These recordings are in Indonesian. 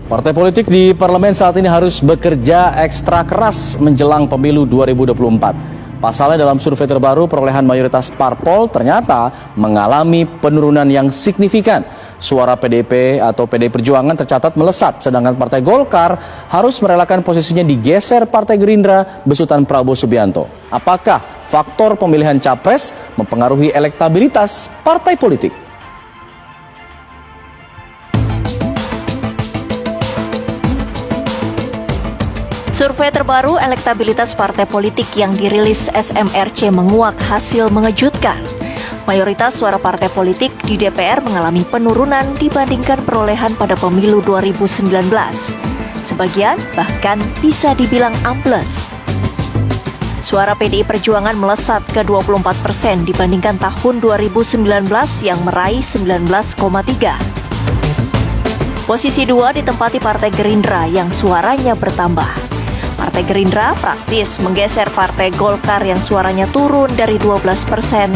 Partai politik di parlemen saat ini harus bekerja ekstra keras menjelang pemilu 2024. Pasalnya dalam survei terbaru perolehan mayoritas parpol ternyata mengalami penurunan yang signifikan. Suara PDIP atau PDI Perjuangan tercatat melesat, sedangkan Partai Golkar harus merelakan posisinya digeser Partai Gerindra besutan Prabowo Subianto. Apakah faktor pemilihan capres mempengaruhi elektabilitas partai politik? Survei terbaru elektabilitas partai politik yang dirilis SMRC menguak hasil mengejutkan. Mayoritas suara partai politik di DPR mengalami penurunan dibandingkan perolehan pada pemilu 2019. Sebagian bahkan bisa dibilang ambles. Suara PDI Perjuangan melesat ke 24% dibandingkan tahun 2019 yang meraih 19,3%. Posisi 2 ditempati Partai Gerindra yang suaranya bertambah. Partai Gerindra praktis menggeser Partai Golkar yang suaranya turun dari 12%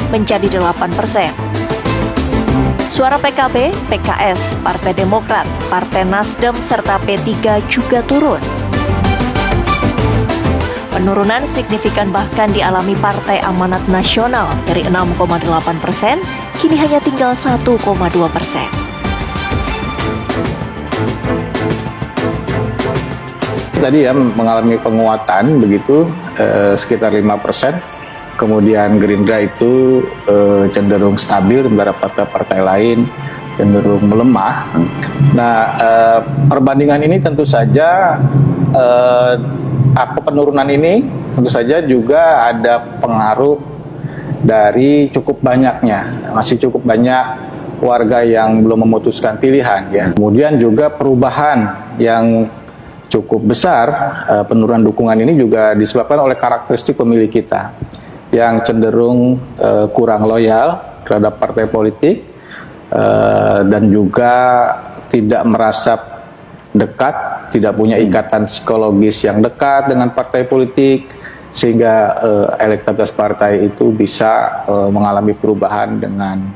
menjadi 8%. Suara PKB, PKS, Partai Demokrat, Partai Nasdem, serta P3 juga turun. Penurunan signifikan bahkan dialami Partai Amanat Nasional dari 6,8%, kini hanya tinggal 1,2%. Tadi ya mengalami penguatan begitu sekitar 5%, kemudian Gerindra itu cenderung stabil, sementara partai-partai lain cenderung melemah. Nah, perbandingan ini tentu saja penurunan ini tentu saja juga ada pengaruh dari masih cukup banyak warga yang belum memutuskan pilihan ya. Kemudian juga perubahan yang cukup besar, penurunan dukungan ini juga disebabkan oleh karakteristik pemilih kita yang cenderung kurang loyal terhadap partai politik dan juga tidak merasa dekat, tidak punya ikatan psikologis yang dekat dengan partai politik, sehingga elektabilitas partai itu bisa mengalami perubahan dengan